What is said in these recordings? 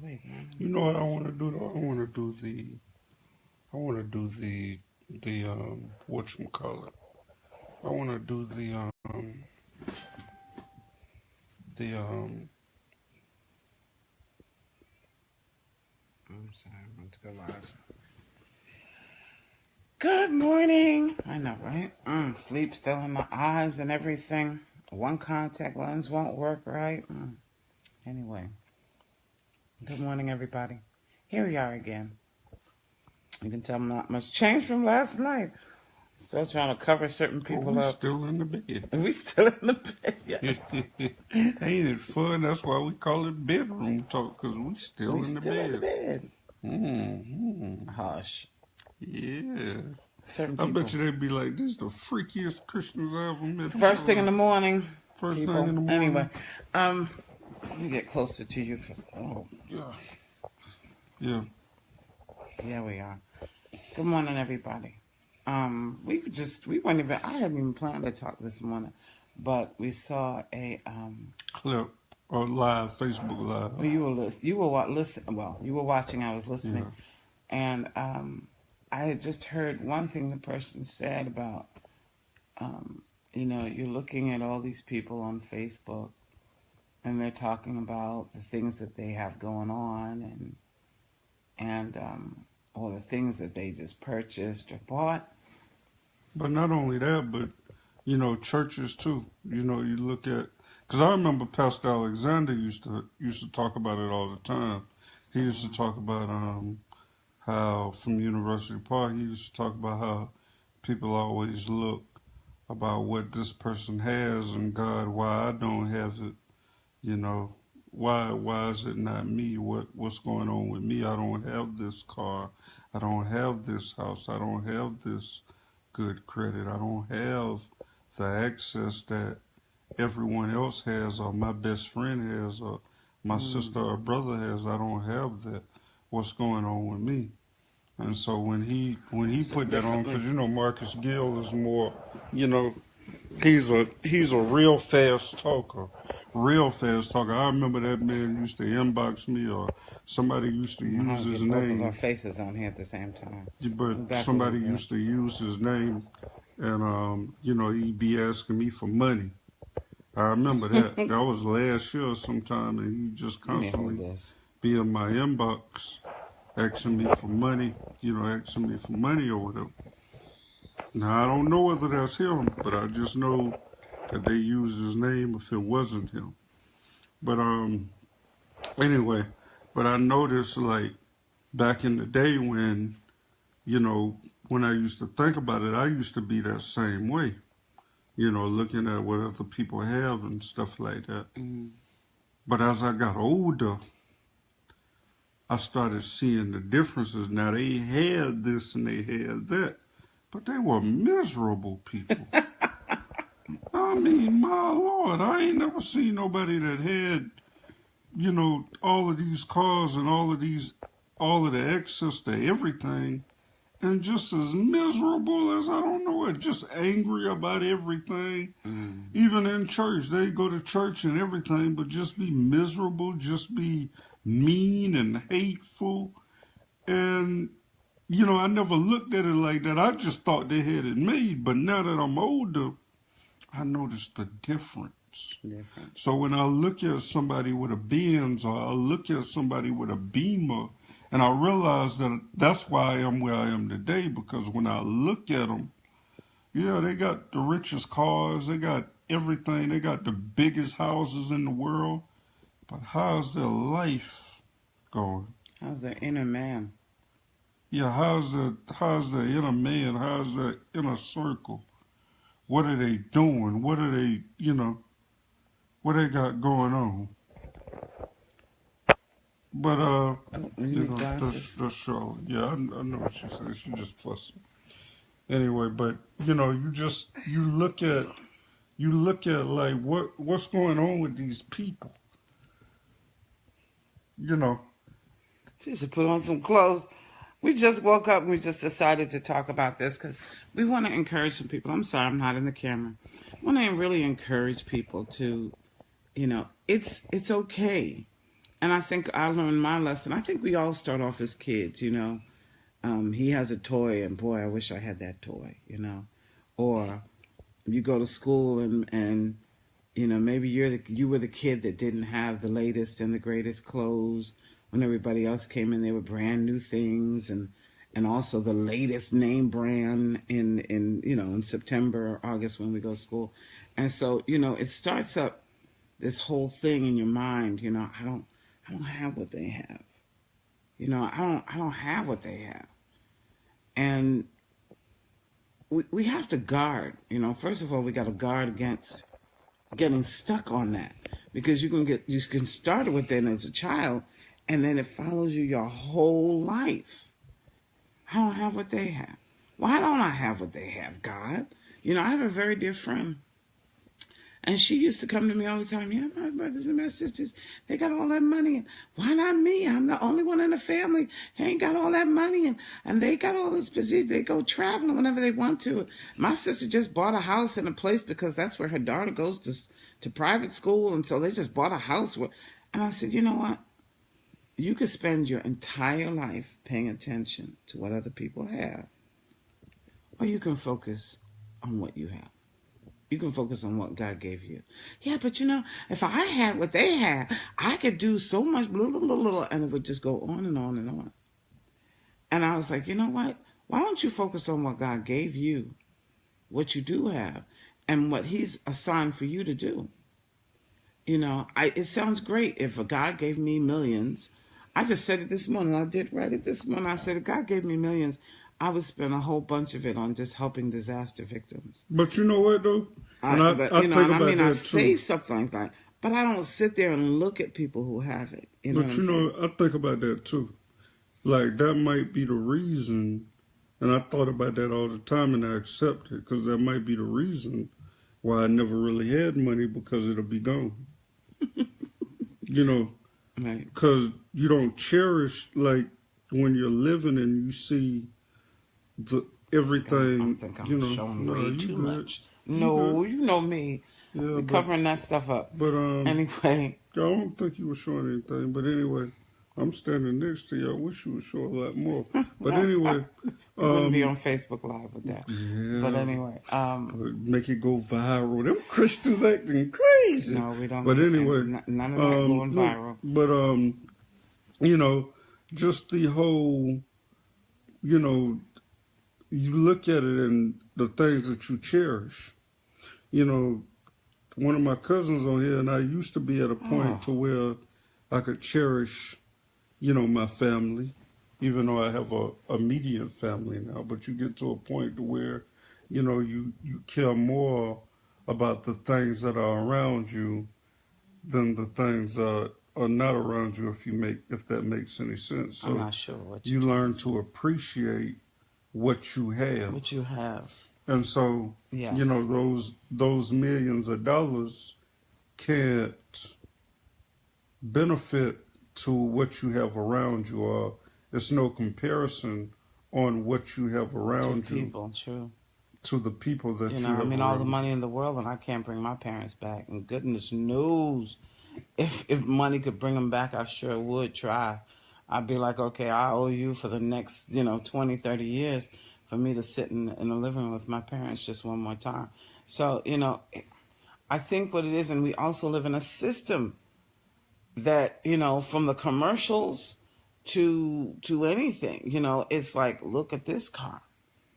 wait, man. You know what I want to do though? I want to do the whatchamacallit. I want to do the I'm sorry, I'm going to go live. Good morning. I know, right? Sleep still in my eyes and everything. One contact lens won't work right. Anyway, good morning, everybody. Here we are again. You can tell not much changed from last night. Still trying to cover certain oh, people we up. still in the bed. We still in the bed, yes. Ain't it fun? That's why we call it bedroom talk, because we still We in the still in the bed. bed. Hush. Yeah. Certain I people. bet you they'd be like, this is the freakiest Christians I ever met. First thing in the morning. First people. thing in the morning. Anyway, let me get closer to you. Oh, Yeah. Yeah. yeah, we are. Good morning, everybody. We weren't even. I hadn't even planned to talk this morning, but we saw a Clip or live, Facebook Live. Well, you were watching. I was listening, and I had just heard one thing the person said about, you're looking at all these people on Facebook, and they're talking about the things that they have going on, and or the things that they just purchased or bought. But not only that, but churches too. You look at, because I remember Pastor Alexander used to talk about it all the time. He used to talk about how from University Park, he used to talk about how people always look about what this person has and God, why I don't have it. Why is it not me? What's going on with me? I don't have this car. I don't have this house. I don't have this good credit. I don't have the access that everyone else has or my best friend has or my sister or brother has. I don't have that. What's going on with me? And so when he put that on, because Marcus Gill is more, he's a real fast talker. Real fast talker. I remember that man used to inbox me, or somebody used to use his name. Both of our faces on here at the same time. But somebody used to use his name, and he'd be asking me for money. I remember that. That was last year sometime, and he just constantly be in my inbox asking me for money. Asking me for money or whatever. Now I don't know whether that's him, but I just know that they used his name if it wasn't him. But anyway, but I noticed like back in the day when I used to think about it, I used to be that same way. Looking at what other people have and stuff like that. But as I got older, I started seeing the differences. Now they had this and they had that, but they were miserable people. I mean, my Lord, I ain't never seen nobody that had, all of these cars and all of the access to everything, and just as miserable as, I don't know what, just angry about everything. Even in church, they go to church and everything, but just be miserable, just be mean and hateful. And, I never looked at it like that. I just thought they had it made. But now that I'm older, I noticed the difference. So when I look at somebody with a Benz or I look at somebody with a Beamer, and I realize that that's why I am where I am today, because when I look at them, yeah, they got the richest cars, they got everything, they got the biggest houses in the world, but how's their life going? How's their inner man? Yeah, how's the inner man? How's the inner circle? What are they doing? What are they, what they got going on? But that's Charlotte. Yeah, I know what she said. She just fussing. Anyway, but you look at like what's going on with these people. She should put on some clothes. We just woke up and we just decided to talk about this because we want to encourage some people. I'm sorry, I'm not in the camera. I want to really encourage people to, it's okay And I think I learned my lesson. I think we all start off as kids, you know. He has a toy, and boy, I wish I had that toy, you know. Or you go to school, and you know, maybe you were the kid that didn't have the latest and the greatest clothes. When everybody else came in, they were brand new things, and also the latest name brand in you know, in September or August when we go to school. And so, you know, it starts up this whole thing in your mind, you know, I don't have what they have. You know, I don't have what they have. And we have to guard, you know, first of all, we got to guard against getting stuck on that, because you can start with it as a child, and then it follows you your whole life. I don't have what they have. Why don't I have what they have, God? You know, I have a very dear friend, and she used to come to me all the time. Yeah, my brothers and my sisters, they got all that money. And why not me? I'm the only one in the family. They ain't got all that money. And they got all this position. They go traveling whenever they want to. My sister just bought a house in a place because that's where her daughter goes to private school. And so they just bought a house. And I said, you know what? You could spend your entire life paying attention to what other people have, or you can focus on what you have. You can focus on what God gave you. Yeah, but you know, if I had what they had, I could do so much, blah, blah, blah, blah, and it would just go on and on and on. And I was like, you know what? Why don't you focus on what God gave you, what you do have, and what He's assigned for you to do? You know, it sounds great if a God gave me millions. I just said it this morning. I did write it this morning. I said, if God gave me millions, I would spend a whole bunch of it on just helping disaster victims. But you know what, though? I say stuff like that, but I don't sit there and look at people who have it. You know, but you know, I think about that too. Like, that might be the reason, and I thought about that all the time, and I accept it, because that might be the reason why I never really had money, because it'll be gone. You know, right? Because you don't cherish, like, when you're living and you see everything. I think I'm you know, showing way too much. You know me. Yeah, we're covering that stuff up. But anyway, I don't think you were showing anything. But anyway, I'm standing next to you. I wish you would show a lot more. But anyway, you wouldn't be on Facebook Live with that. Yeah. But anyway, make it go viral. Them Christians acting crazy. No, we don't. But anyway, none of that going viral. But you know, just the whole, you know, you look at it and the things that you cherish. You know, one of my cousins on here and I used to be at a point to where I could cherish, you know, my family, even though I have a immediate family now. But you get to a point to where, you know, you care more about the things that are around you than the things that are not around you, if that makes any sense. So I'm not sure what you learn to appreciate what you have. What you have. And so, yes. You know, those millions of dollars can't benefit to what you have around you, or there's no comparison on what you have around you. People, true. To the people that you have I mean, all the money you. in the world, and I can't bring my parents back. And goodness knows, if money could bring them back, I sure would try. I'd be like, okay, I owe you for the next, 20, 30 years for me to sit in the living room with my parents just one more time. So, I think what it is, and we also live in a system that, from the commercials to anything, it's like, look at this car.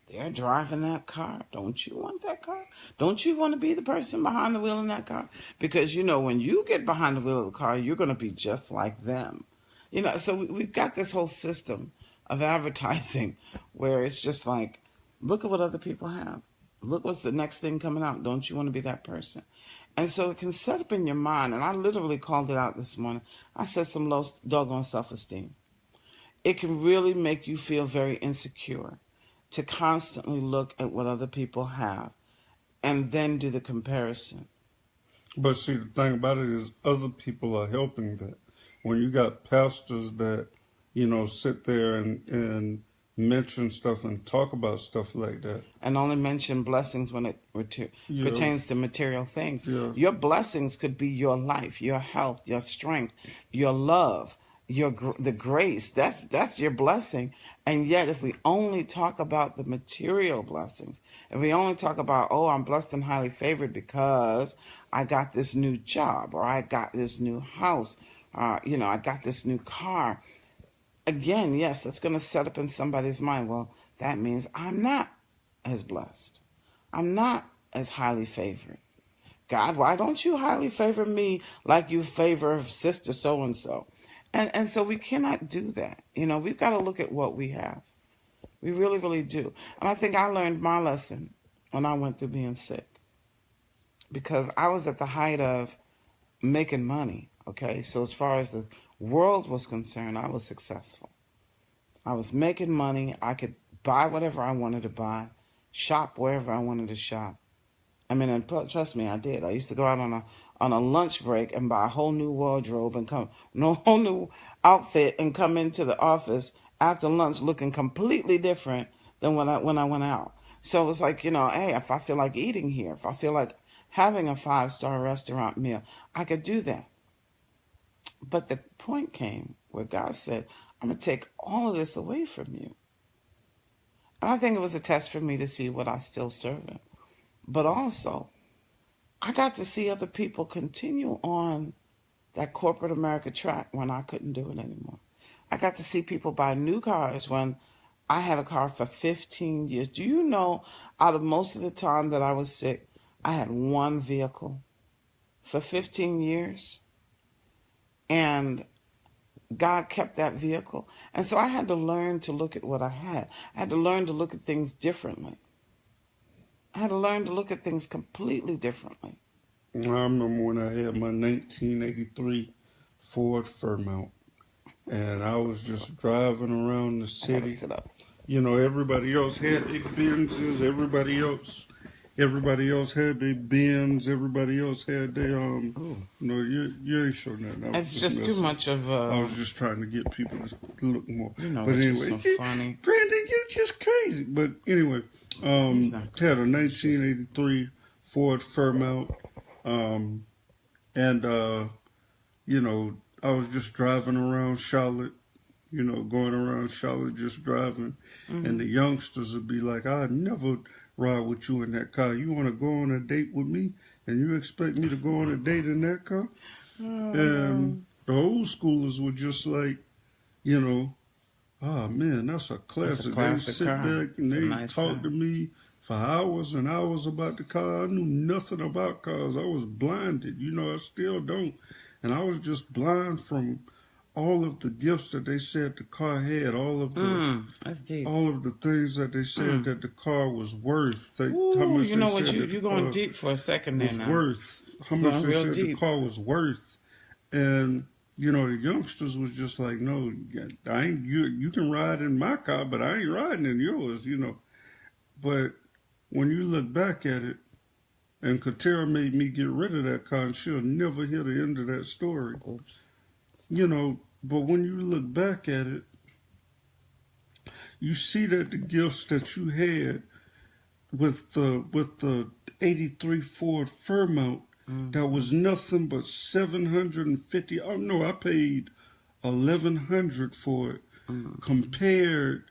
They're driving that car. Don't you want that car? Don't you want to be the person behind the wheel in that car? Because, when you get behind the wheel of the car, you're going to be just like them. So we've got this whole system of advertising where it's just like, look at what other people have. Look what's the next thing coming out. Don't you want to be that person? And so it can set up in your mind, and I literally called it out this morning. I said some low doggone self-esteem. It can really make you feel very insecure to constantly look at what other people have and then do the comparison. But see, the thing about it is other people are helping that. When you got pastors that, sit there and mention stuff and talk about stuff like that. And only mention blessings when it pertains to material things. Yeah. Your blessings could be your life, your health, your strength, your love, the grace. That's your blessing. And yet, if we only talk about the material blessings, if we only talk about, oh, I'm blessed and highly favored because I got this new job, or I got this new house, I got this new car. Again, yes, that's going to set up in somebody's mind, well, that means I'm not as blessed. I'm not as highly favored. God, why don't you highly favor me like you favor sister so-and-so? And so we cannot do that. We've got to look at what we have. We really, really do. And I think I learned my lesson when I went through being sick. Because I was at the height of making money, okay? So as far as the world was concerned, I was successful. I was making money. I could buy whatever I wanted to buy, shop wherever I wanted to shop. I mean, and trust me, I did. I used to go out on a lunch break and buy a whole new wardrobe and whole new outfit and come into the office after lunch looking completely different than when I went out. So it was like, hey, if I feel like eating here, if I feel like having a 5-star restaurant meal, I could do that. But the point came where God said, I'm going to take all of this away from you. And I think it was a test for me to see what I still serve Him. But also, I got to see other people continue on that corporate America track when I couldn't do it anymore. I got to see people buy new cars when I had a car for 15 years. Do you know, out of most of the time that I was sick, I had one vehicle for 15 years? And God kept that vehicle. And so I had to learn to look at what I had. I had to learn to look at things differently. I had to learn to look at things completely differently. I remember when I had my 1983 Ford Fairmount, and I was just driving around the city. Everybody else had their Benzes. Everybody else had their Benz. Everybody else had their No, you ain't showing that. It's just too much of. I was just trying to get people to look more. But anyway, so funny. Brandon, you're just crazy. But anyway, had a 1983 Ford Fairmount, and I was just driving around Charlotte. Going around Charlotte, just driving, and the youngsters would be like, "I'd never ride with you in that car. You want to go on a date with me, and you expect me to go on a date in that car?" And the old schoolers were just like, oh man, that's a classic. They sit back and they talk to me for hours and hours about the car. I knew nothing about cars. I was blinded. I still don't. And I was just blind from all of the gifts that they said the car had, all of the things that they said that the car was worth. How much you're going deep for a second there now. Worth. How much they said the car was worth. And the youngsters was just like, no, I ain't. You can ride in my car, but I ain't riding in yours. But when you look back at it, and Katera made me get rid of that car, and she'll never hear the end of that story. Oops. But when you look back at it, you see that the gifts that you had with the 83 Ford Fairmount, that was nothing but $750. Oh no, I paid $1,100 for it, compared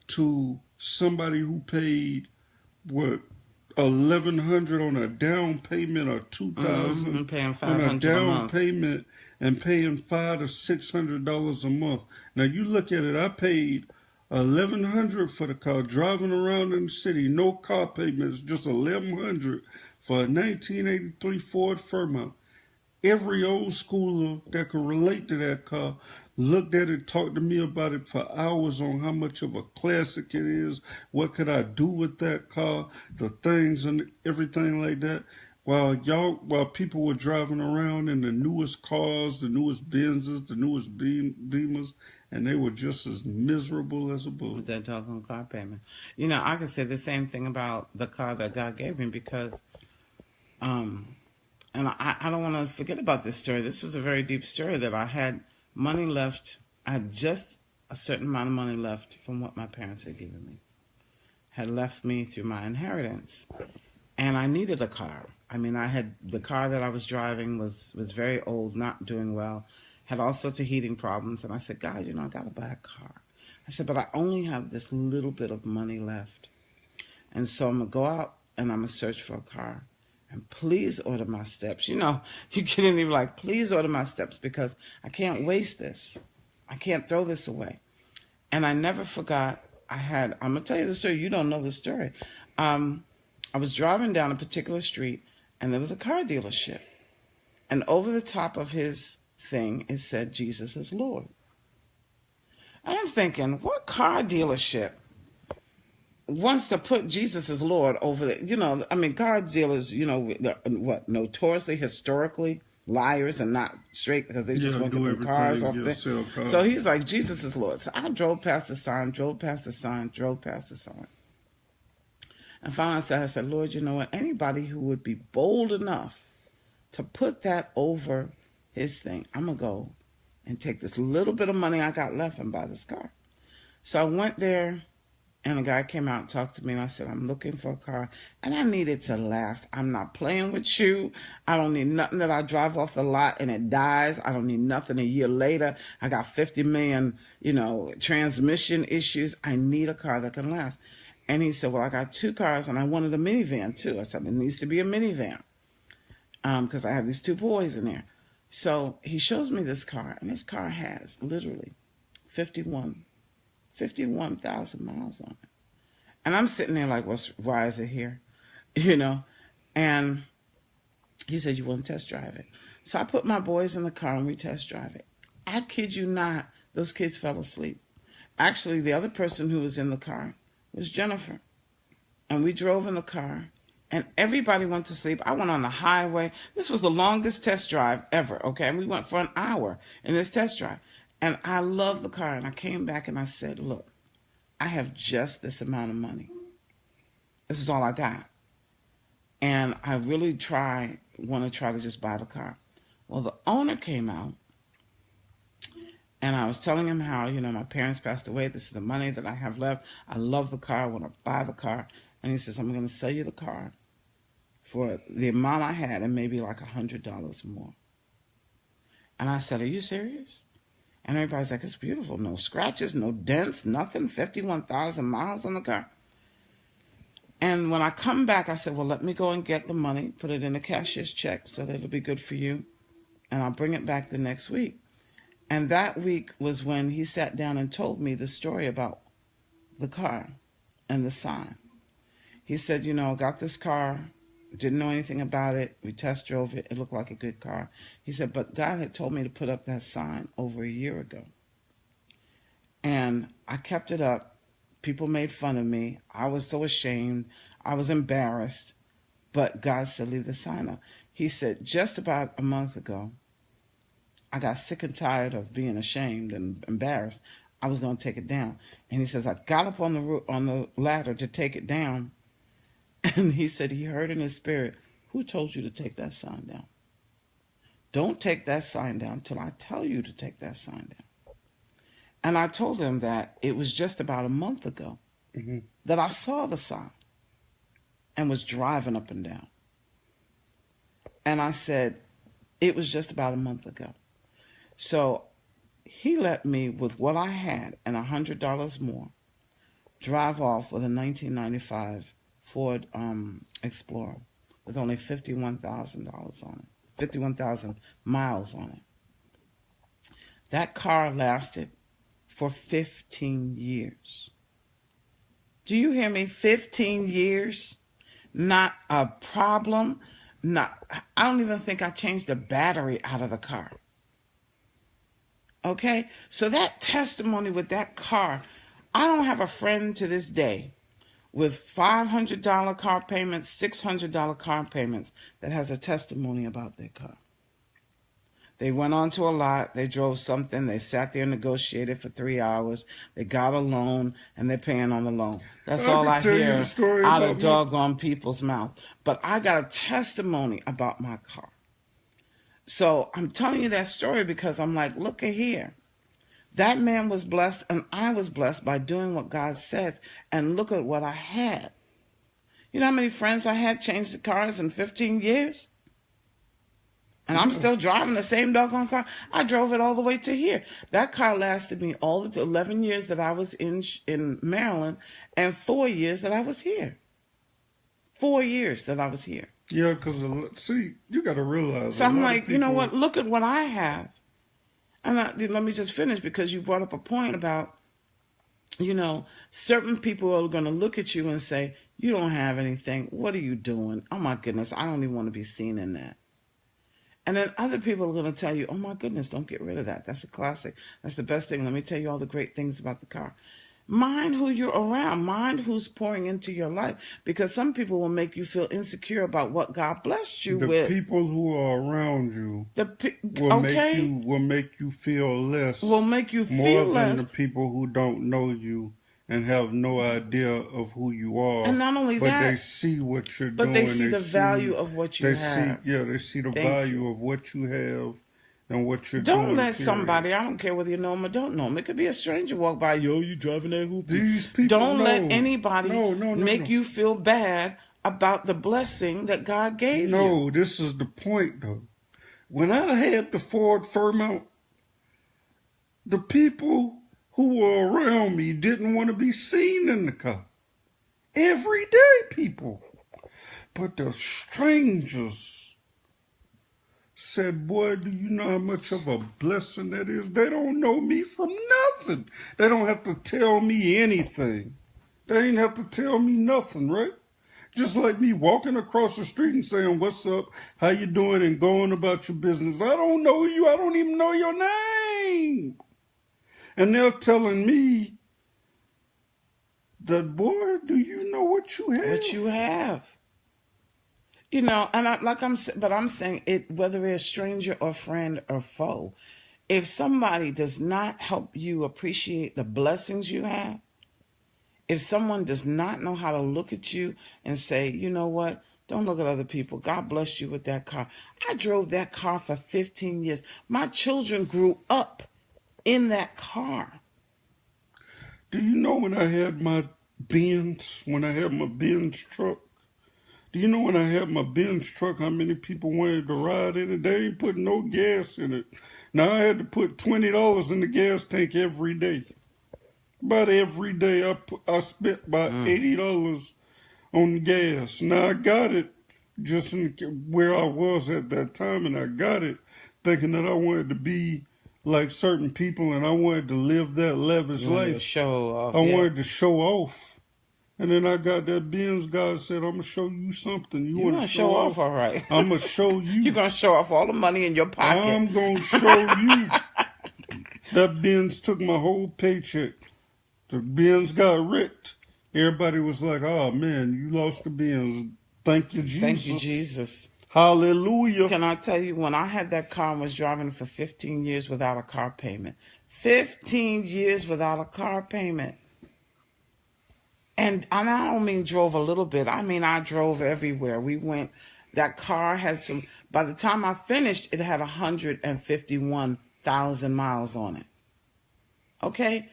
to somebody who paid $1,100 on a down payment or $2,000 paying on a down $500 payment and paying $500 to $600 a month. Now you look at it, I paid $1,100 for the car, driving around in the city, no car payments, just $1,100 for a 1983 Ford Fairmount. Every old schooler that could relate to that car looked at it, talked to me about it for hours on how much of a classic it is, what could I do with that car, the things and everything like that. While people were driving around in the newest cars, the newest Benzes, the newest Beamers, and they were just as miserable as a bull. With that doggone car payment. I can say the same thing about the car that God gave me because, and I don't want to forget about this story. This was a very deep story that I had money left. I had just a certain amount of money left from what my parents had given me, had left me through my inheritance. And I needed a car. I mean, the car that I was driving was very old, not doing well, had all sorts of heating problems. And I said, God, I got to buy a car. I said, but I only have this little bit of money left. And so I'm going to go out and I'm going to search for a car. And please order my steps. You get in there like, please order my steps because I can't waste this. I can't throw this away. And I never forgot, I'm going to tell you the story. You don't know the story. I was driving down a particular street and there was a car dealership. And over the top of his thing, it said, Jesus is Lord. And I'm thinking, what car dealership wants to put Jesus as Lord over the, car dealers, notoriously, historically, liars and not straight because they just want to get their cars off there. So he's like, Jesus is Lord. So I drove past the sign. And finally I said, Lord, you know what? Anybody who would be bold enough to put that over his thing, I'm going to go and take this little bit of money I got left and buy this car. So I went there. And a guy came out and talked to me, and I said, I'm looking for a car, and I need it to last. I'm not playing with you. I don't need nothing that I drive off the lot and it dies. I don't need nothing a year later. I got 50 million, transmission issues. I need a car that can last. And he said, well, I got 2 cars, and I wanted a minivan, too. I said, it needs to be a minivan because I have these 2 boys in there. So he shows me this car, and this car has literally 51,000 miles on it. And I'm sitting there like, why is it here? And he said, you want to test drive it? So I put my boys in the car and we test drive it. I kid you not, those kids fell asleep. Actually, the other person who was in the car was Jennifer. And we drove in the car and everybody went to sleep. I went on the highway. This was the longest test drive ever, okay? And we went for an hour in this test drive. And I love the car. And I came back and I said, look, I have just this amount of money. This is all I got. And I really want to try to just buy the car. Well, the owner came out and I was telling him how, my parents passed away. This is the money that I have left. I love the car. I want to buy the car. And he says, I'm going to sell you the car for the amount I had and maybe like $100 more. And I said, are you serious? And everybody's like, it's beautiful. No scratches, no dents, nothing. 51,000 miles on the car. And when I come back, I said, well, let me go and get the money, put it in a cashier's check so that it'll be good for you. And I'll bring it back the next week. And that week was when he sat down and told me the story about the car and the sign. He said, I got this car, didn't know anything about it. We test drove it. It looked like a good car. He said, but God had told me to put up that sign over a year ago. And I kept it up. People made fun of me. I was so ashamed. I was embarrassed. But God said, leave the sign up. He said, just about a month ago, I got sick and tired of being ashamed and embarrassed. I was going to take it down. And he says, I got up on the ladder to take it down. And he said he heard in his spirit, who told you to take that sign down? Don't take that sign down till I tell you to take that sign down. And I told him that it was just about a month ago that I saw the sign and was driving up and down. And I said, it was just about a month ago. So he let me, with what I had and $100 more, drive off with a 1995 Ford Explorer with only $51,000 on it, 51,000 miles on it. That car lasted for 15 years. Do you hear me? 15 years, not a problem. I don't even think I changed the battery out of the car. Okay, so that testimony with that car, I don't have a friend to this day with $500 car payments, $600 car payments that has a testimony about their car. They went onto a lot, they drove something, they sat there and negotiated for 3 hours, they got a loan, and they're paying on the loan. That's all I hear out of doggone people's mouth. But I got a testimony about my car. So I'm telling you that story because I'm like, look at here. That man was blessed and I was blessed by doing what God says. And look at what I had. You know how many friends I had change the cars in 15 years? And I'm still driving the same doggone car. I drove it all the way to here. That car lasted me all the 11 years that I was in Maryland and 4 years that I was here. 4 years that I was here. Yeah, because, see, you got to realize. So I'm like, you know what? Look at what I have. And let me just finish because you brought up a point about, you know, certain people are going to look at you and say, you don't have anything. What are you doing? Oh, my goodness. I don't even want to be seen in that. And then other people are going to tell you, oh, my goodness, don't get rid of that. That's a classic. That's the best thing. Let me tell you all the great things about the car. Mind who you're around. Mind who's pouring into your life. Because some people will make you feel insecure about what God blessed you with. The people who are around you will make you feel less. Will make you feel more less. Than the people who don't know you and have no idea of who you are. And not only but that, they see what you're But doing. they see the value of what you have. They see the value of what you have and what you're doing. Don't let somebody, I don't care whether you know them or don't know them. It could be a stranger walk by, yo, you driving that hoopty. These people Don't let anybody make you feel bad about the blessing that God gave you. No, this is the point, though. When I had the Ford Fairmount, the people who were around me didn't want to be seen in the car. Everyday people. But the strangers said, boy, do you know how much of a blessing that is? They don't know me from nothing. They don't have to tell me anything. They ain't have to tell me nothing, right? Just like me walking across the street and saying, what's up, how you doing, and going about your business. I don't know you. I don't even know your name. And they're telling me that, boy, do you know what you have? What you have. You know, and I'm saying it, whether it's a stranger or friend or foe, if somebody does not help you appreciate the blessings you have, if someone does not know how to look at you and say, you know what, don't look at other people. God blessed you with that car. I drove that car for 15 years. My children grew up in that car. Do you know when I had my Benz truck? Do you know when I had my Benz truck, how many people wanted to ride in it? They ain't putting no gas in it. Now I had to put $20 in the gas tank every day. About every day I spent about $80 on the gas. Now I got it just where I was at that time, and I got it thinking that I wanted to be like certain people, and I wanted to live that lavish life. Show off. I wanted to show off. And then I got that Benz. God said, I'm going to show you something. You want to show off? All right. I'm going to show you. You're going to show off all the money in your pocket. I'm going to show you. That Benz took my whole paycheck. The Benz got wrecked. Everybody was like, oh, man, you lost the Benz. Thank you, Jesus. Thank you, Jesus. Hallelujah. Can I tell you, when I had that car and was driving for 15 years without a car payment. 15 years without a car payment. And I don't mean drove a little bit. I mean, I drove everywhere. We went, that car had by the time I finished, it had 151,000 miles on it. Okay?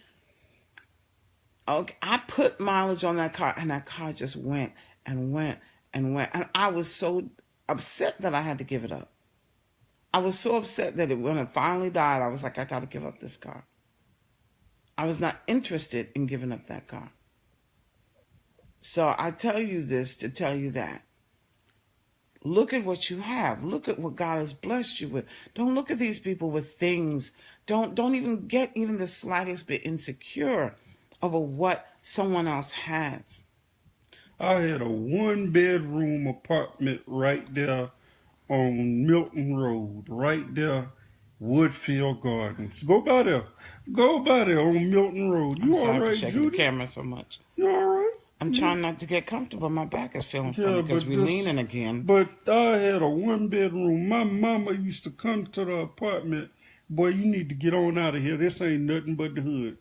I put mileage on that car, and that car just went and went and went. And I was so upset that I had to give it up. I was so upset that when it finally died, I was like, I got to give up this car. I was not interested in giving up that car. So I tell you this to tell you that. Look at what you have. Look at what God has blessed you with. Don't look at these people with things. Don't even get even the slightest bit insecure over what someone else has. I had a 1-bedroom apartment right there on Milton Road, right there, Woodfield Gardens. Go by there. Go by there on Milton Road. You all right, for Judy? The camera so much. You all right? I'm trying not to get comfortable. My back is feeling funny because we're leaning again. But I had a 1-bedroom. My mama used to come to the apartment. Boy, you need to get on out of here. This ain't nothing but the hood.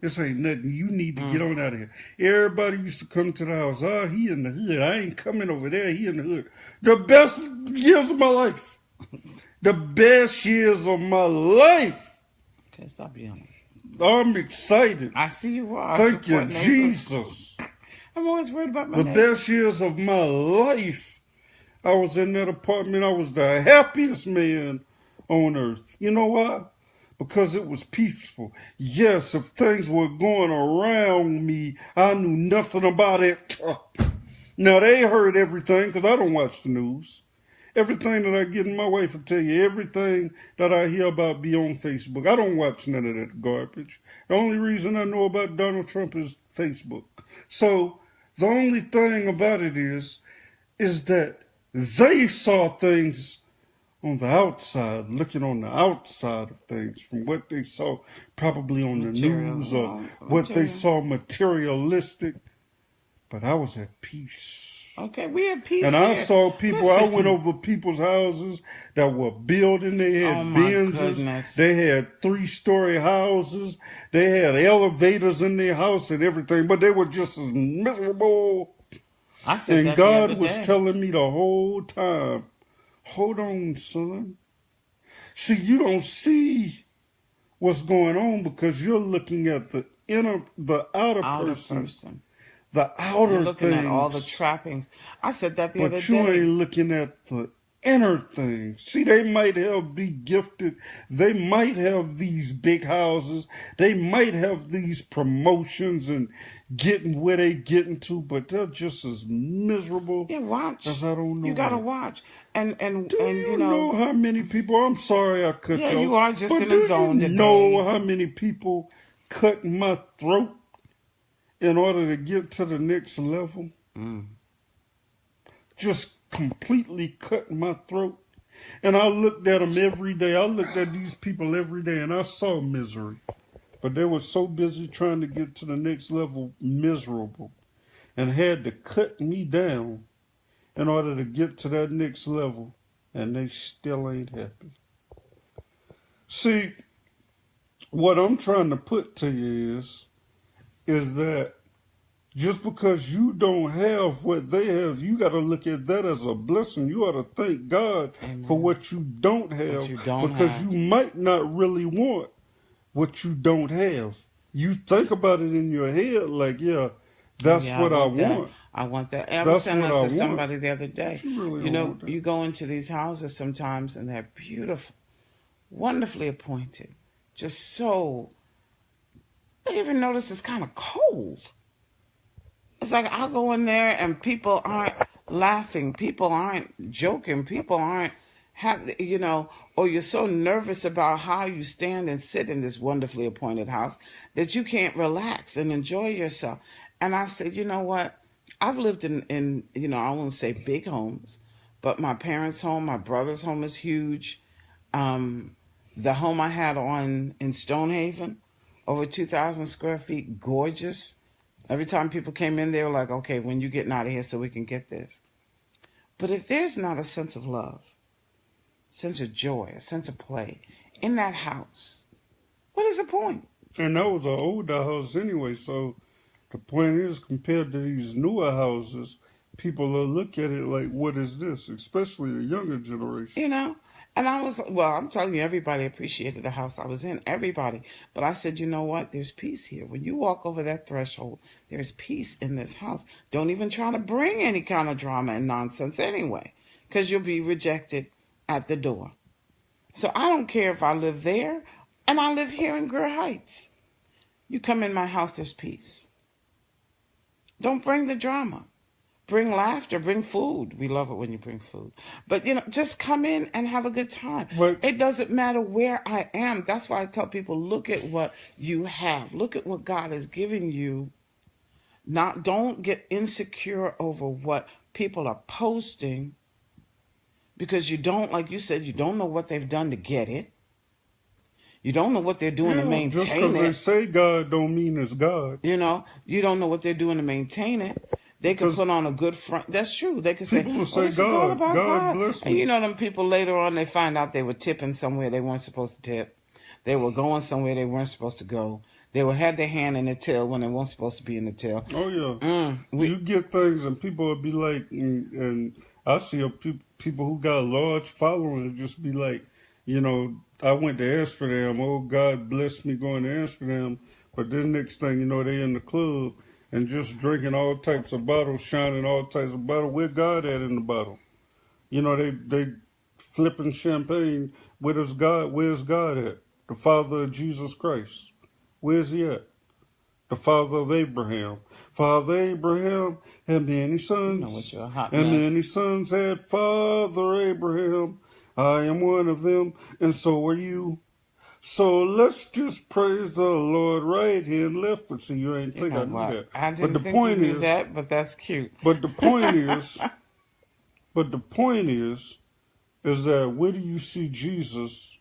This ain't nothing. You need to get on out of here. Everybody used to come to the house. Oh, he in the hood. I ain't coming over there. He in the hood. The best years of my life. The best years of my life Okay, stop yelling. I'm excited. I see you are. Thank you, Jesus. I'm always worried about my The neighbors. best years of my life, I was in that apartment. I was the happiest man on earth. You know why? Because it was peaceful. Yes, if things were going around me, I knew nothing about it. Now, they heard everything because I don't watch the news. Everything that I get in my wife will tell you, everything that I hear about be on Facebook. I don't watch none of that garbage. The only reason I know about Donald Trump is Facebook. So the only thing about it is that they saw things on the outside, looking on the outside of things from what they saw probably on the news or what they saw materialistic. But I was at peace. Okay, we had peace. And here. I saw people, Listen. I went over people's houses that were building. They had Benzes. They had 3-story houses. They had elevators in their house and everything, but they were just as miserable. I said and God was telling me the whole time, hold on, son. See, you don't see what's going on because you're looking at the outer person. The outer You're looking things. at all the trappings. I said that the other day. But you ain't looking at the inner things. See, they might be gifted. They might have these big houses. They might have these promotions and getting where they getting to, but they're just as miserable. Yeah, watch. As I don't know. You gotta watch. And you know how many people? I'm sorry I cut you off. Yeah, you are just in the zone today. Do you know how many people cut my throat in order to get to the next level? Just completely cut my throat. And I looked at them every day. I looked at these people every day and I saw misery. But they were so busy trying to get to the next level, miserable, and had to cut me down in order to get to that next level. And they still ain't happy. See, what I'm trying to put to you is that just because you don't have what they have, you got to look at that as a blessing. You ought to thank God for what you don't have, because you might not really want what you don't have. You think about it in your head like, yeah, that's what I want. I want that. I was saying that to somebody the other day. You know, you go into these houses sometimes and they're beautiful, wonderfully appointed, just so. I even notice it's kind of cold. It's like I'll go in there and people aren't laughing, people aren't joking, people aren't or you're so nervous about how you stand and sit in this wonderfully appointed house that you can't relax and enjoy yourself. And I said, you know what? I've lived in I won't say big homes, but my parents' home, my brother's home is huge. The home I had in Stonehaven, over 2,000 square feet, gorgeous. Every time people came in, they were like, okay, when you getting out of here so we can get this? But if there's not a sense of love, sense of joy, a sense of play in that house, what is the point? And that was an older house anyway, so the point is, compared to these newer houses, people will look at it like, what is this? Especially the younger generation. And I'm telling you, everybody appreciated the house I was in, everybody. But I said, you know what? There's peace here. When you walk over that threshold, there's peace in this house. Don't even try to bring any kind of drama and nonsense anyway, because you'll be rejected at the door. So I don't care if I live there and I live here in Greer Heights. You come in my house, there's peace. Don't bring the drama. Bring laughter, bring food. We love it when you bring food. But, just come in and have a good time. It doesn't matter where I am. That's why I tell people, look at what you have. Look at what God has given you. Don't get insecure over what people are posting, because you don't, like you said, you don't know what they've done to get it. You don't know what they're doing to maintain it. Just because they say God don't mean it's God. You don't know what they're doing to maintain it. They can put on a good front. That's true. They can say, this is all about God. Bless me. And them people later on, they find out they were tipping somewhere they weren't supposed to tip. They were going somewhere they weren't supposed to go. They had their hand in the till when they weren't supposed to be in the till. Oh, yeah. You get things and people will be like, and I see people who got a large following and just be like, You know, I went to Amsterdam. Oh, God bless me going to Amsterdam. But then next thing you know, they in the club and just drinking all types of bottles, shining all types of bottles. Where God at in the bottle? You know, they flipping champagne. Where's God at? The Father of Jesus Christ. Where's he at? The father of Abraham. Father Abraham had many sons. You know, hot and mess. many sons had Father Abraham. I am one of them, and so are you. So let's just praise the Lord right here and left. So you ain't think I knew that. I didn't think you knew that, but that's cute. But the point is, is that where do you see Jesus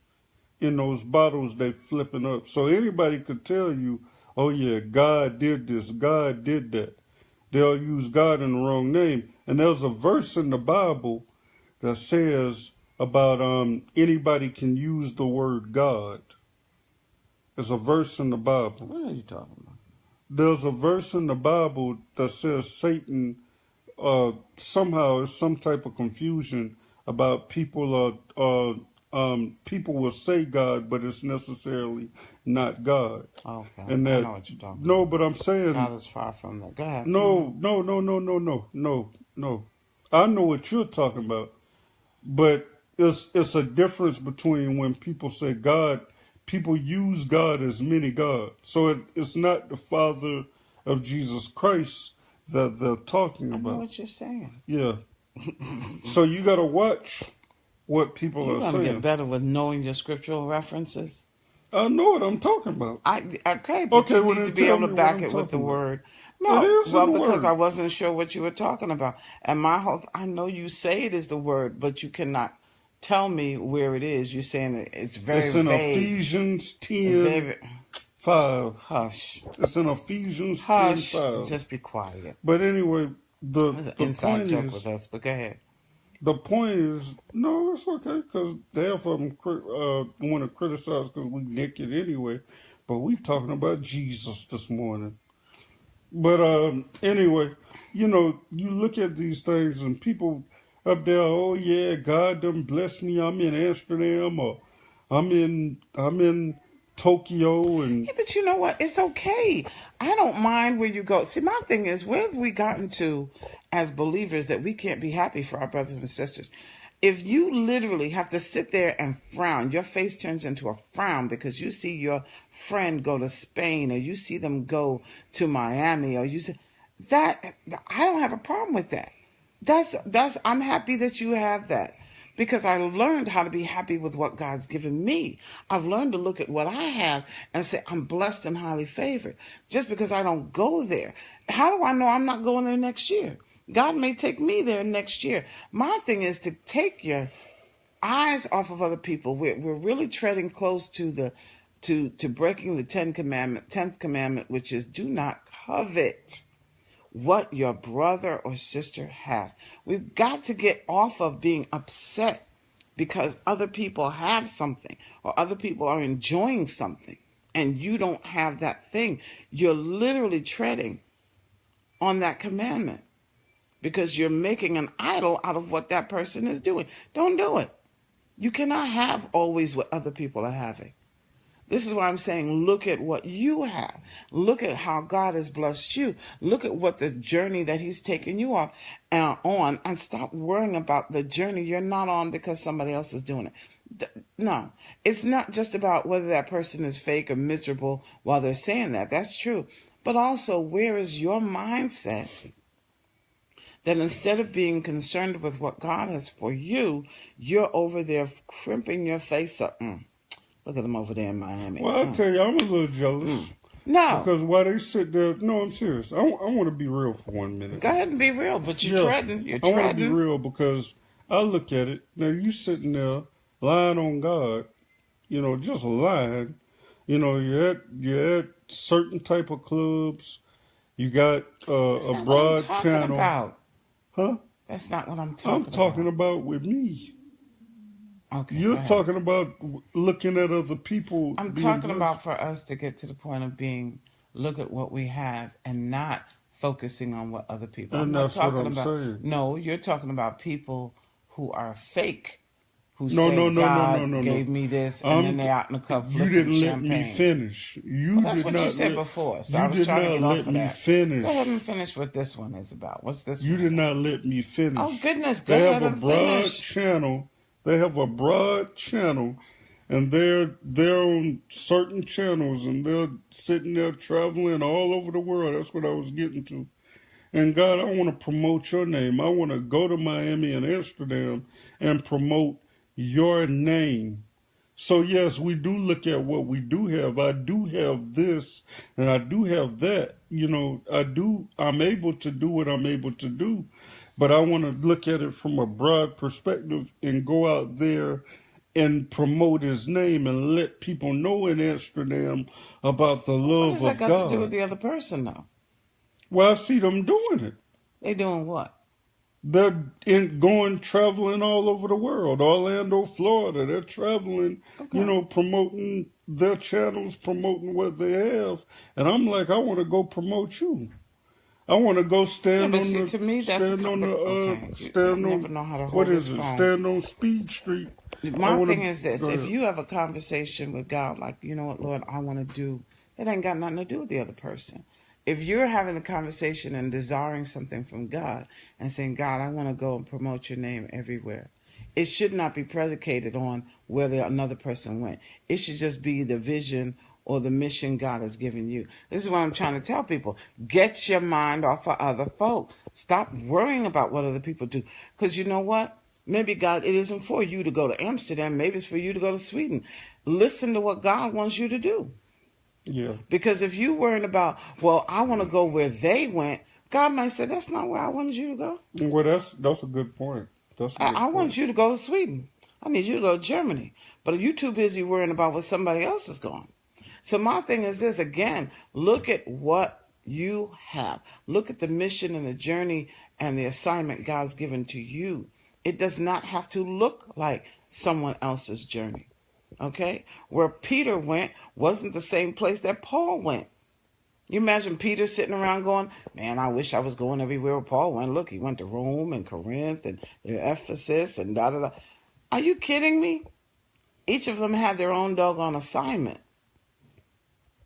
in those bottles they flipping up? So anybody could tell you, oh yeah, God did this, God did that. They'll use God in the wrong name. And there's a verse in the Bible that says about anybody can use the word God. There's a verse in the Bible. What are you talking about? There's a verse in the Bible that says Satan, somehow it's some type of confusion about people people will say God, but it's necessarily not God. Okay. And that, I know what you're talking about. No, but I'm saying God is far from that. Go ahead. No. I know what you're talking about. But it's a difference between when people say God, people use God as many gods. So it's not the Father of Jesus Christ that they're talking about. I know what you're saying. Yeah. So you got to watch what people are saying. You're going to get better with knowing your scriptural references. I know what I'm talking about. But you need to be able to back it with the word. No, because I wasn't sure what you were talking about. And I know you say it is the word, but you cannot tell me where it is. You're saying it's very vague. It's in Ephesians 10, 5. Hush. It's in Ephesians 10, 5. Just be quiet. But anyway, the inside joke with us, but go ahead. The point is, no, it's okay, because half of them want to criticize because we naked anyway. But we talking about Jesus this morning. But anyway, you know, you look at these things and people up there, oh yeah, God done bless me. I'm in Amsterdam or I'm in Tokyo and yeah, but you know what? It's okay. I don't mind where you go. See, my thing is, where have we gotten to as believers that we can't be happy for our brothers and sisters? If you literally have to sit there and frown, your face turns into a frown because you see your friend go to Spain or you see them go to Miami or you see that, I don't have a problem with that. I'm happy that you have that because I learned how to be happy with what God's given me. I've learned to look at what I have and say, I'm blessed and highly favored. Just because I don't go there, how do I know I'm not going there next year? God may take me there next year. My thing is to take your eyes off of other people. We're really treading close to breaking the 10th commandment, which is do not covet what your brother or sister has. We've got to get off of being upset because other people have something or other people are enjoying something and you don't have that thing. You're literally treading on that commandment because you're making an idol out of what that person is doing. Don't do it. You cannot have always what other people are having. This is why I'm saying look at what you have. Look at how God has blessed you. Look at what the journey that he's taken you on and stop worrying about the journey you're not on because somebody else is doing it. No, it's not just about whether that person is fake or miserable while they're saying that. That's true. But also, where is your mindset that instead of being concerned with what God has for you, you're over there crimping your face up? Look at them over there in Miami. Well, I'll tell you, I'm a little jealous. No. Because while they sit there, no, I'm serious. I want to be real for 1 minute. Go ahead and be real, but you're treading. I want to be real because I look at it. Now, you sitting there lying on God, you know, just lying. You know, you're at certain type of clubs. You got a broad channel. About. Huh? That's not what I'm talking about. I'm talking about with me. Okay, you're talking about looking at other people. I'm talking about for us to get to the point of look at what we have and not focusing on what other people. And that's what I'm saying. No, you're talking about people who are fake, who No, no, said no, no, God no, no, gave no. me this, and then they out in the cup You flipping didn't let champagne. me finish. Well, that's what you said before, so I was trying to get off of that. Finish. Go ahead and finish what this one is about. What's this You one did about? not let me finish. Oh, goodness, go ahead and finish. They have a broad channel. They have a broad channel, and they're on certain channels, and they're sitting there traveling all over the world. That's what I was getting to. And God, I want to promote your name. I want to go to Miami and Amsterdam and promote your name. So yes, we do look at what we do have. I do have this and I do have that. You know, I'm able to do what I'm able to do, but I want to look at it from a broad perspective and go out there and promote his name and let people know in Amsterdam about the love of God. What does that got to do with the other person, though? Well, I see them doing it. They doing what? They're traveling all over the world. Orlando, Florida. They're traveling, okay, promoting their channels, promoting what they have. And I'm like, I want to go promote you. I want to go stand on Speed Street. My thing is this: if you have a conversation with God, like, you know what, Lord, I want to do, it ain't got nothing to do with the other person. If you're having a conversation and desiring something from God and saying, God, I want to go and promote your name everywhere, it should not be predicated on whether another person went. It should just be the vision or the mission God has given you. This is what I'm trying to tell people. Get your mind off of other folk. Stop worrying about what other people do. Because you know what? Maybe God, it isn't for you to go to Amsterdam. Maybe it's for you to go to Sweden. Listen to what God wants you to do. Yeah. Because if you worrying about, well, I want to go where they went, God might say, that's not where I wanted you to go. Well, that's a good point. I want you to go to Sweden. I need you to go to Germany. But you're too busy worrying about what somebody else is going. So my thing is this, again, look at what you have. Look at the mission and the journey and the assignment God's given to you. It does not have to look like someone else's journey. Okay? Where Peter went wasn't the same place that Paul went. You imagine Peter sitting around going, man, I wish I was going everywhere where Paul went. Look, he went to Rome and Corinth and Ephesus and da-da-da. Are you kidding me? Each of them had their own doggone assignment.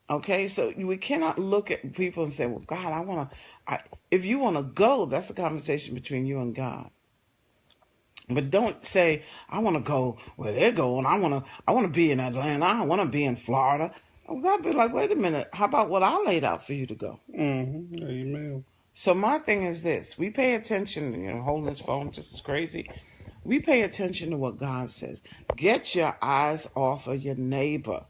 Okay? So we cannot look at people and say, well, God, if you want to go, that's a conversation between you and God. But don't say, I want to go where they're going. I want to be in Atlanta. I want to be in Florida. God be like, wait a minute. How about what I laid out for you to go? Mm-hmm. Amen. So my thing is this. We pay attention, holding this phone just as crazy. We pay attention to what God says. Get your eyes off of your neighbor.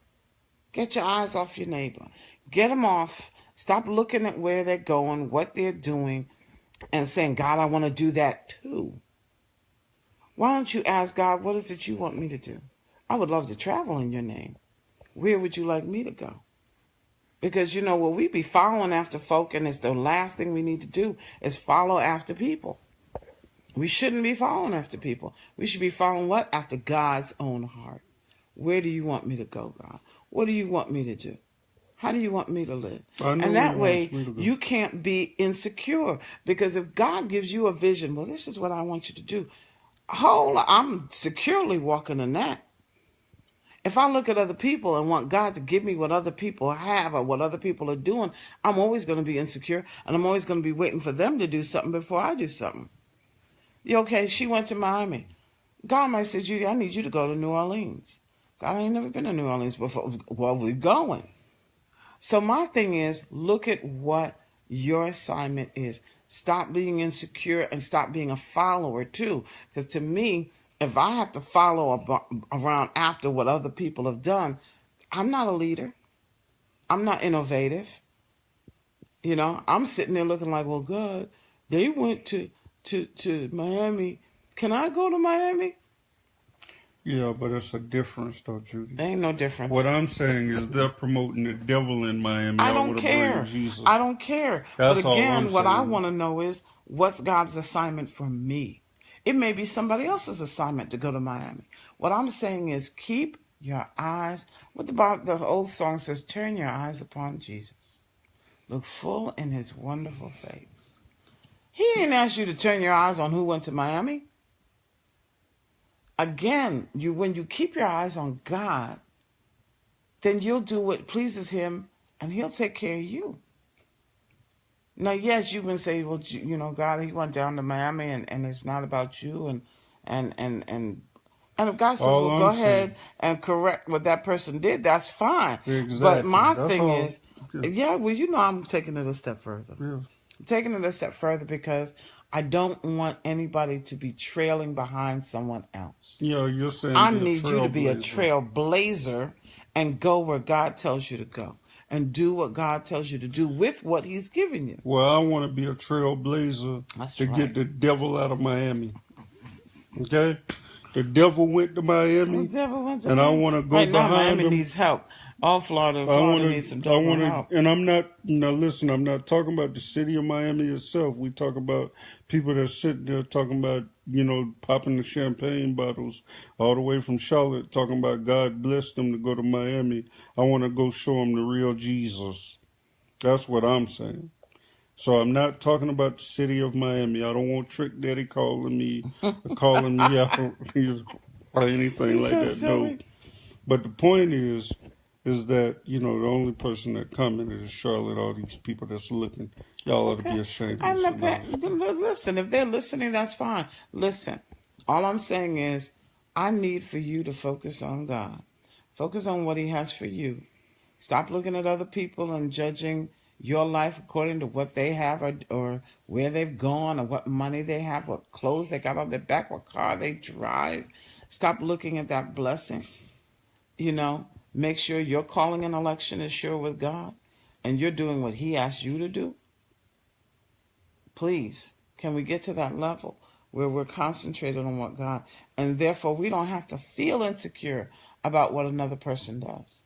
Get your eyes off your neighbor. Get them off. Stop looking at where they're going, what they're doing, and saying, God, I want to do that too. Why don't you ask God, what is it you want me to do? I would love to travel in your name. Where would you like me to go? Because, we be following after folk, and it's the last thing we need to do is follow after people. We shouldn't be following after people. We should be following what? After God's own heart. Where do you want me to go, God? What do you want me to do? How do you want me to live? And that way, you can't be insecure. Because if God gives you a vision, well, this is what I want you to do. I'm securely walking in that. If I look at other people and want God to give me what other people have or what other people are doing, I'm always going to be insecure, and I'm always going to be waiting for them to do something before I do something. Okay, she went to Miami. God might say, Judy, I need you to go to New Orleans. God, I ain't never been to New Orleans before. Well, we're going. So my thing is, look at what your assignment is. Stop being insecure and stop being a follower too. Because to me, if I have to follow around after what other people have done, I'm not a leader. I'm not innovative. I'm sitting there looking like, well, God, they went to Miami. Can I go to Miami? Yeah, but it's a difference, though, Judy. There ain't no difference. What I'm saying is they're promoting the devil in Miami. I don't care. I don't care. But again, what I want to know is, what's God's assignment for me? It may be somebody else's assignment to go to Miami. What I'm saying is, keep your eyes. What the old song says, turn your eyes upon Jesus. Look full in his wonderful face. He didn't ask you to turn your eyes on who went to Miami. again, when you keep your eyes on God, then you'll do what pleases him and he'll take care of you. Now, yes, you can say, well, God, he went down to Miami and it's not about you. And if God says, well, go ahead and correct what that person did, that's fine. Exactly. But my thing is, I'm taking it a step further. Yeah. I'm taking it a step further because I don't want anybody to be trailing behind someone else. Yeah, you're saying I need you to be a trailblazer and go where God tells you to go. And do what God tells you to do with what he's giving you. Well, I want to be a trailblazer get the devil out of Miami. Okay? The devil went to Miami. And I want to go behind now Miami him. Needs help. All Florida needs some help. And I'm not talking about the city of Miami itself. We talk about people that sit there talking about, popping the champagne bottles all the way from Charlotte, talking about God blessed them to go to Miami. I want to go show them the real Jesus. That's what I'm saying. So I'm not talking about the city of Miami. I don't want Trick Daddy calling me out or anything like that. Silly. No. But the point is that, the only person that coming is Charlotte, all these people that's looking. Y'all ought to be ashamed of yourselves. Listen, if they're listening, that's fine. Listen, all I'm saying is I need for you to focus on God. Focus on what he has for you. Stop looking at other people and judging your life according to what they have or where they've gone or what money they have, what clothes they got on their back, what car they drive. Stop looking at that blessing. Make sure your calling and election is sure with God and you're doing what he asked you to do. Please, can we get to that level where we're concentrated on what God, and therefore we don't have to feel insecure about what another person does.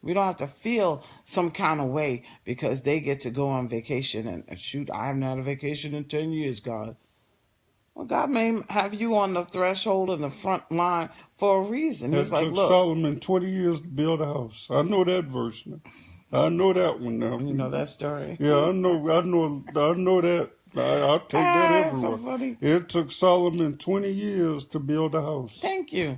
We don't have to feel some kind of way because they get to go on vacation and shoot, I haven't had a vacation in 10 years, God. Well, God may have you on the threshold in the front line for a reason. It took Solomon 20 years to build a house. I know that verse now. I know that one now. You know that story? Yeah, I know that. I'll take that everywhere. So funny. It took Solomon 20 years to build a house. Thank you.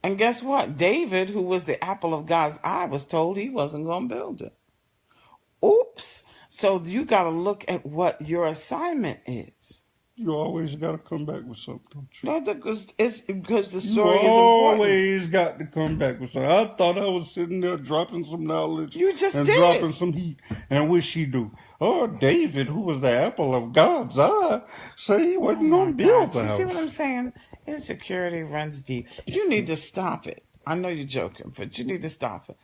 And guess what? David, who was the apple of God's eye, was told he wasn't going to build it. Oops. So you got to look at what your assignment is. You always got to come back with something, don't you? No, because the story is important. You always got to come back with something. I thought I was sitting there dropping some knowledge. You just and did. Dropping some heat. And what she do? Oh, David, who was the apple of God's eye, say he wasn't going to build the house. You see what I'm saying? Insecurity runs deep. You need to stop it. I know you're joking, but you need to stop it.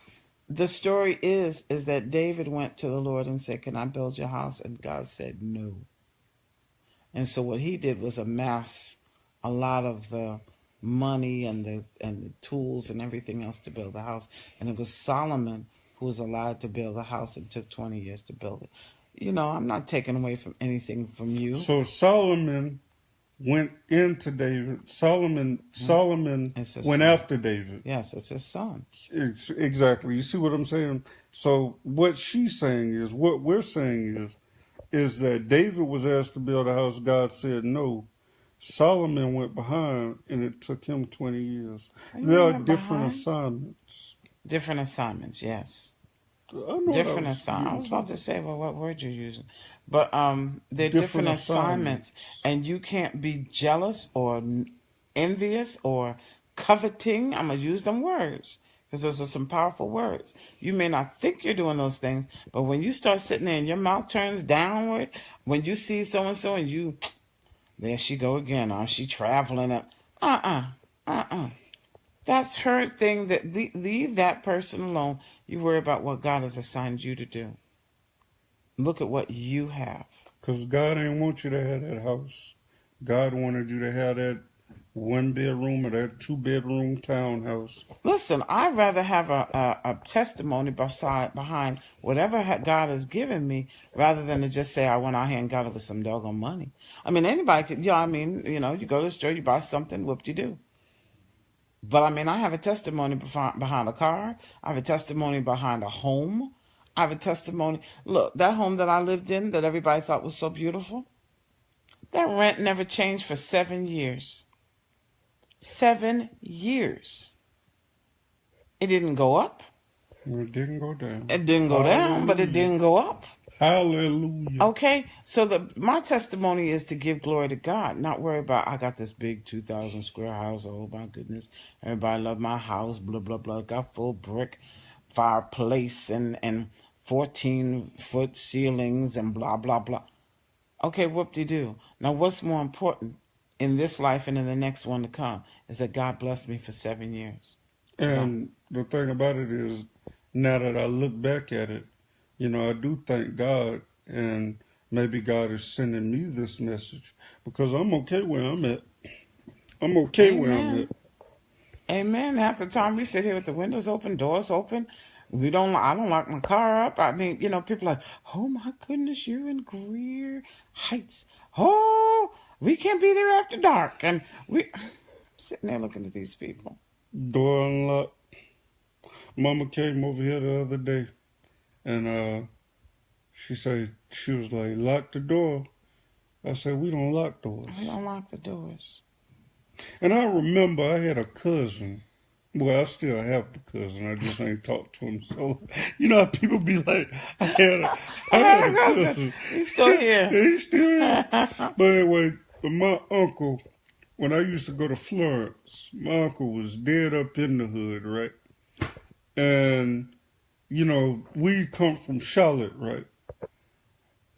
The story is that David went to the Lord and said, can I build your house? And God said no. And so what he did was amass a lot of the money and the tools and everything else to build the house. And it was Solomon who was allowed to build the house and took 20 years to build it. I'm not taking away from anything from you. So Solomon went into David. Solomon went after David. Yes, it's his son. Exactly. You see what I'm saying? So what she's saying is, what we're saying is that David was asked to build a house. God said no. Solomon went behind, and it took him 20 years. There are different assignments. Different assignments, yes. Different assignments. I was about to say, well, what word you're using. But they're different assignments. And you can't be jealous or envious or coveting. I'm going to use them words because those are some powerful words. You may not think you're doing those things, but when you start sitting there and your mouth turns downward, when you see so-and-so and there she go again. She traveling. That's her thing. That leave that person alone. You worry about what God has assigned you to do. Look at what you have. Because God ain't want you to have that house. God wanted you to have that 1-bedroom or that 2-bedroom townhouse. Listen, I'd rather have a testimony behind whatever God has given me rather than to just say I went out here and got it with some doggone money. I mean, anybody could, you go to the store, you buy something, whoop-de-doo. But I mean, I have a testimony behind a car. I have a testimony behind a home. I have a testimony. Look, that home that I lived in that everybody thought was so beautiful, that rent never changed for 7 years. 7 years. It didn't go up. It didn't go down. It didn't go down, but it didn't go up. Hallelujah. Okay, so my testimony is to give glory to God, not worry about, I got this big 2,000 square house. Oh, my goodness. Everybody love my house, blah, blah, blah. Got full brick fireplace and 14-foot ceilings and blah, blah, blah. Okay, whoop-de-doo. Now, what's more important in this life and in the next one to come is that God blessed me for 7 years. And the thing about it is, now that I look back at it, you know, I do thank God, and maybe God is sending me this message because I'm okay where I'm at. I'm okay Amen. where I'm at. Amen. Half the time we sit here with the windows open, doors open. I don't lock my car up. I mean, you know, people are like, oh my goodness, you're in Greer Heights. Oh, we can't be there after dark. And we sitting there looking at these people. Door unlocked. Mama came over here the other day, and she was like, lock the door. I said, we don't lock doors. We don't lock the doors. And I remember I had a cousin. Well, I still have the cousin. I just ain't talked to him. So, you know how people be like, I had a cousin. He's still here. He's still here. But anyway, my uncle, when I used to go to Florence, my uncle was dead up in the hood, right? And, you know, we come from Charlotte, right?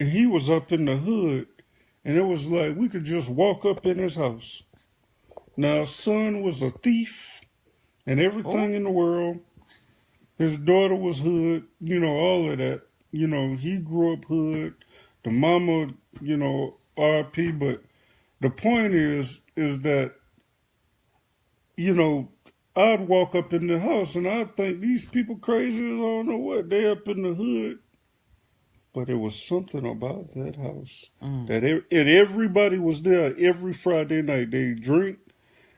And he was up in the hood, and it was like we could just walk up in his house. Now, son was a thief and everything in the world. His daughter was hood, you know, all of that. You know, he grew up hood. The mama, you know, R.I.P. But the point is that, you know, I'd walk up in the house and I'd think these people crazy as I don't know what. They up in the hood. But there was something about that house that and everybody was there every Friday night. They drink,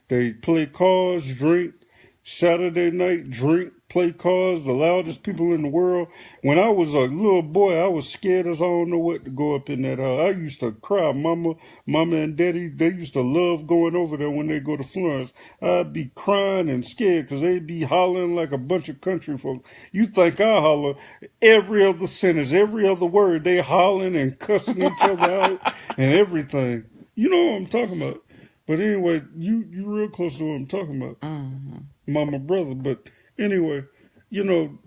they play cards, drink. Saturday night, drink, play cards, the loudest people in the world. When I was a little boy, I was scared as I don't know what to go up in that house. I used to cry. Mama and daddy, they used to love going over there when they go to Florence. I'd be crying and scared because they'd be hollering like a bunch of country folk. You think I holler every other sentence, every other word. They hollering and cussing each other out and everything. You know what I'm talking about. But anyway, you real close to what I'm talking about. Mama, brother. But anyway, you know,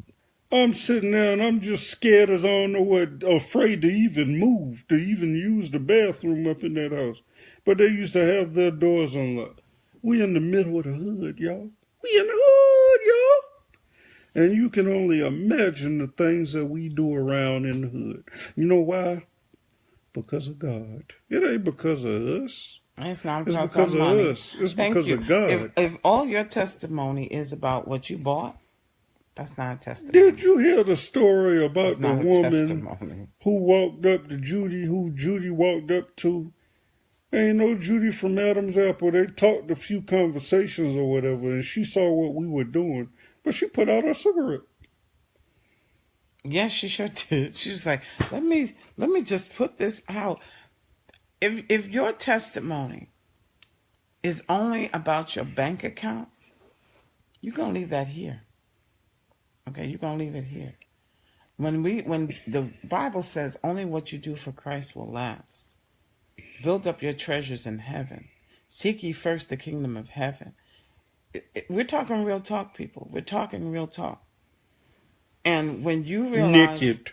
I'm sitting there and I'm just scared as I don't know what, afraid to even move, to even use the bathroom up in that house. But they used to have their doors unlocked. We in the middle of the hood, y'all. We in the hood, y'all. And you can only imagine the things that we do around in the hood. You know why? Because of God. It ain't because of us. It's not because of money. Us. It's because of God. If all your testimony is about what you bought, that's not a testimony. Did you hear the story about the woman who walked up to Judy, who Judy walked up to? Ain't no Judy from Adam's Apple. They talked a few conversations or whatever, and she saw what we were doing, but she put out her cigarette. Yes, she sure did. She was like, let me just put this out. If your testimony is only about your bank account, you're going to leave that here. Okay, you're going to leave it here. When the Bible says only what you do for Christ will last, build up your treasures in heaven. Seek ye first the kingdom of heaven. We're talking real talk, people. We're talking real talk. And when you realize... Naked.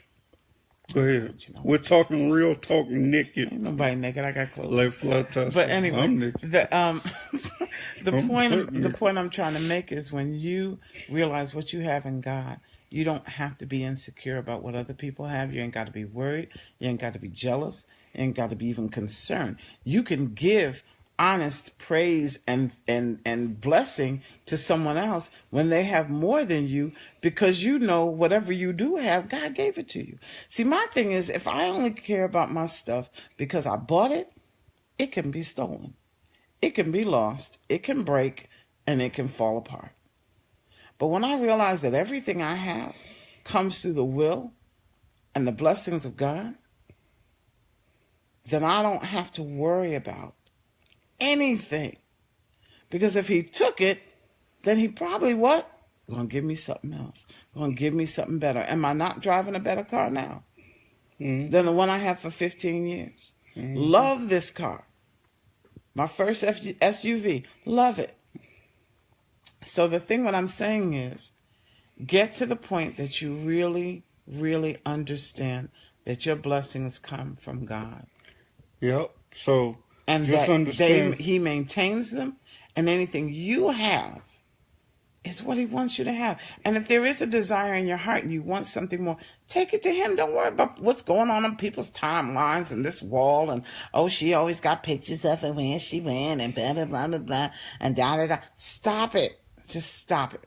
Go ahead. You know, we're talking real talk naked. Ain't nobody naked. I got clothes. Like flat toss. But anyway, I'm naked. The point I'm trying to make is when you realize what you have in God, you don't have to be insecure about what other people have. You ain't got to be worried. You ain't got to be jealous. You ain't got to be even concerned. You can give honest praise and blessing to someone else when they have more than you, because you know whatever you do have, God gave it to you. See, my thing is, if I only care about my stuff because I bought it, it can be stolen. It can be lost. It can break, and it can fall apart. But when I realize that everything I have comes through the will and the blessings of God, then I don't have to worry about anything Because if he took it, then he probably what? Going to give me something else. Going to give me something better. Am I not driving a better car now than the one I had for 15 years? Love this car. My first SUV. Love it. So the thing what I'm saying is, get to the point that you really, really understand that your blessings come from God. Yep. So and just that understand he maintains them, and anything you have is what he wants you to have. And if there is a desire in your heart and you want something more, take it to him. Don't worry about what's going on people's timelines and this wall and, oh, she always got pictures of it when she went and blah, blah, blah, blah, blah, and da-da-da. Stop it. Just stop it.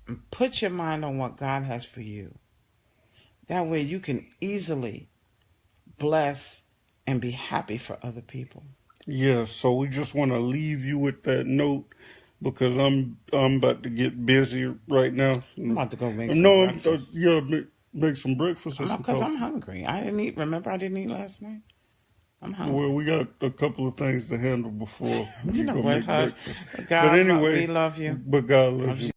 And put your mind on what God has for you. That way you can easily bless and be happy for other people. Yeah, so we just want to leave you with that note because I'm about to get busy right now. I'm about to go make some breakfast. Make some breakfast. Because I'm hungry. I didn't eat. Remember, I didn't eat last night. I'm hungry. Well, we got a couple of things to handle before you know we what, make breakfast. God, but anyway, we love you. But God loves you.